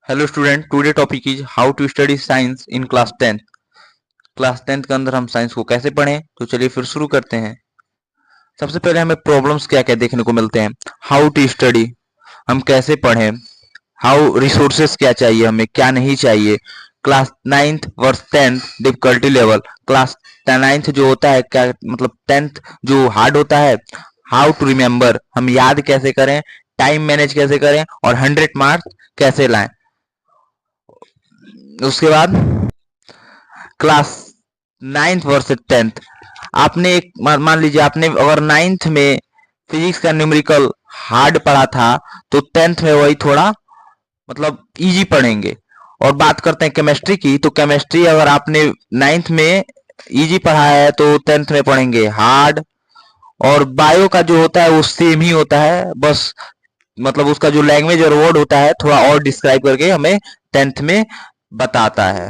Hello student, today topic is how to study science in class 10th। Class 10th के अंदर हम science को कैसे पढ़ें, तो चलिए फिर शुरू करते हैं। सबसे पहले हमें प्रॉब्लम्स क्या क्या देखने को मिलते हैं। हाउ टू स्टडी, हम कैसे पढ़ें। हाउ रिसोर्सेस क्या चाहिए हमें, क्या नहीं चाहिए। Class 9th versus 10th difficulty level. Class 9th जो होता है, क्या मतलब 10th जो हार्ड होता है। हाउ टू रिमेम्बर, हम याद कैसे करें, टाइम मैनेज कैसे करें और 100 मार्क्स कैसे लाएं। उसके बाद क्लास 9th वर्सेस 10th, आपने एक मान लीजिए आपने अगर 9th में फिजिक्स का न्यूमेरिकल हार्ड पढ़ा था, तो 10th में वही थोड़ा मतलब इजी पढ़ेंगे। और बात करते हैं केमिस्ट्री की, तो केमिस्ट्री अगर आपने 9th में इजी पढ़ा है तो 10th में पढ़ेंगे हार्ड। और बायो का जो होता है वो सेम ही होता है, बस मतलब उसका जो लैंग्वेज और वर्ड होता है थोड़ा और डिस्क्राइब करके हमें 10th में बताता है।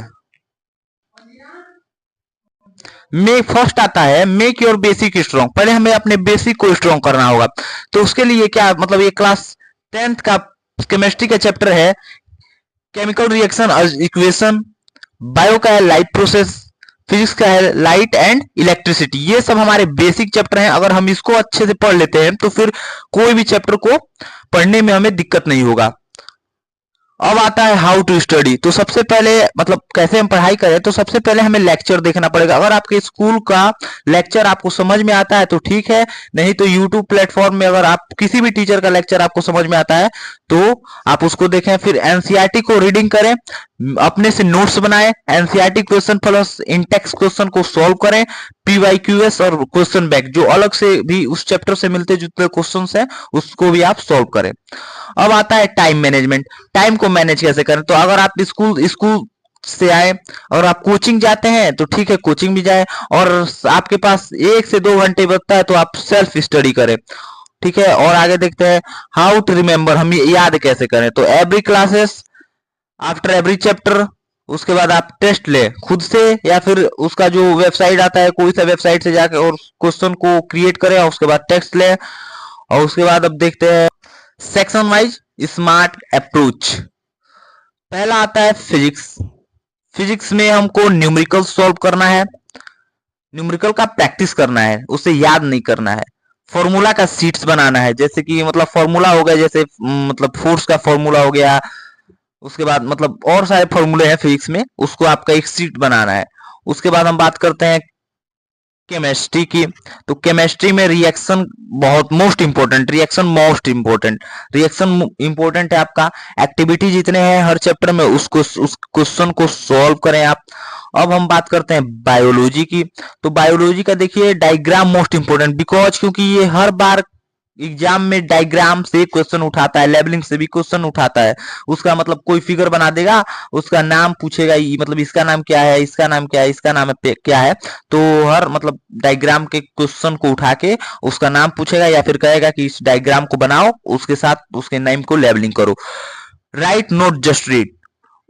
मेक फर्स्ट आता है मेक योर बेसिक स्ट्रॉन्ग। पहले हमें अपने बेसिक को स्ट्रॉन्ग करना होगा। तो उसके लिए क्या मतलब ये क्लास 10th का केमिस्ट्री का चैप्टर है केमिकल रिएक्शन इक्वेशन। बायो का है लाइट प्रोसेस। फिजिक्स का है लाइट एंड इलेक्ट्रिसिटी। ये सब हमारे बेसिक चैप्टर हैं। अगर हम इसको अच्छे से पढ़ लेते हैं तो फिर कोई भी चैप्टर को पढ़ने में हमें दिक्कत नहीं होगा। अब आता है हाउ टू स्टडी। तो सबसे पहले मतलब कैसे हम पढ़ाई करें, तो सबसे पहले हमें लेक्चर देखना पड़ेगा। अगर आपके स्कूल का लेक्चर आपको समझ में आता है तो ठीक है, नहीं तो यूट्यूब प्लेटफॉर्म में अगर आप किसी भी टीचर का लेक्चर आपको समझ में आता है तो आप उसको देखें। फिर एनसीईआरटी को रीडिंग करें, अपने से नोट्स बनाएं, NCERT question plus Intex question को सॉल्व करें। पीवाईक्यूएस और क्वेश्चन बैंक जो अलग से भी उस चैप्टर से मिलते जुलते क्वेश्चंस हैं उसको भी आप सॉल्व करें। अब आता है टाइम मैनेजमेंट। टाइम को मैनेज कैसे करें, तो अगर आप स्कूल स्कूल से आए और आप कोचिंग जाते हैं तो ठीक है, कोचिंग भी जाए। और आपके पास 1 से 2 घंटे बचता है तो आप सेल्फ स्टडी करें, ठीक है। और आगे देखते हैं हाउ टू रिमेम्बर, हम याद कैसे करें। तो every classes after every chapter, उसके बाद आप टेस्ट ले खुद से या फिर उसका जो वेबसाइट आता है कोई सा वेबसाइट से जाकर और क्वेश्चन को क्रिएट करें और उसके बाद टेस्ट ले। और उसके बाद अब देखते हैं सेक्शन वाइज स्मार्ट अप्रोच। पहला आता है फिजिक्स। फिजिक्स में हमको न्यूमेरिकल सॉल्व करना है, न्यूमेरिकल का प्रैक्टिस करना है, उसे याद नहीं करना है। फॉर्मूला का सीट्स बनाना है, जैसे कि मतलब फॉर्मूला हो गया, जैसे मतलब फोर्स का फॉर्मूला हो गया। उसके बाद मतलब और सारे फॉर्मूले हैं फिजिक्स में, उसको आपका एक सीट बनाना है। उसके बाद हम बात करते हैं केमिस्ट्री की। तो केमिस्ट्री में रिएक्शन बहुत मोस्ट इंपोर्टेंट रिएक्शन इंपोर्टेंट है आपका। एक्टिविटी जितने हैं हर चैप्टर में उसको उस क्वेश्चन को सॉल्व करें आप। अब हम बात करते हैं बायोलॉजी की। तो बायोलॉजी का देखिए डायग्राम मोस्ट इंपोर्टेंट, बिकॉज क्योंकि ये हर बार एग्जाम में डायग्राम से क्वेश्चन उठाता है, लेबलिंग से भी क्वेश्चन उठाता है। उसका मतलब कोई फिगर बना देगा, उसका नाम पूछेगा, मतलब इसका नाम क्या है, इसका नाम क्या है, इसका नाम क्या है। तो हर मतलब डायग्राम के क्वेश्चन को उठा के उसका नाम पूछेगा या फिर कहेगा कि इस डायग्राम को बनाओ, उसके साथ उसके नेम को लेबलिंग करो। राइट नोट जस्ट रीड,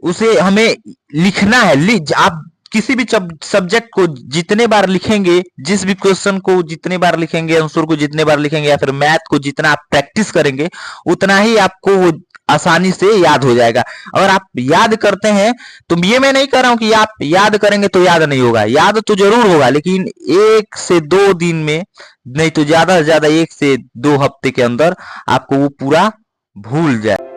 उसे हमें लिखना है। आप किसी भी सब्जेक्ट को जितने बार लिखेंगे, जिस भी क्वेश्चन को जितने बार लिखेंगे, आंसर को जितने बार लिखेंगे या फिर मैथ को जितना आप प्रैक्टिस करेंगे उतना ही आपको वो आसानी से याद हो जाएगा। अगर आप याद करते हैं तो ये मैं नहीं कह रहा हूं कि आप याद करेंगे तो याद नहीं होगा, याद तो जरूर होगा, लेकिन 1 से 2 दिन में, नहीं तो ज्यादा से ज्यादा 1 से 2 हफ्ते के अंदर आपको वो पूरा भूल जाए।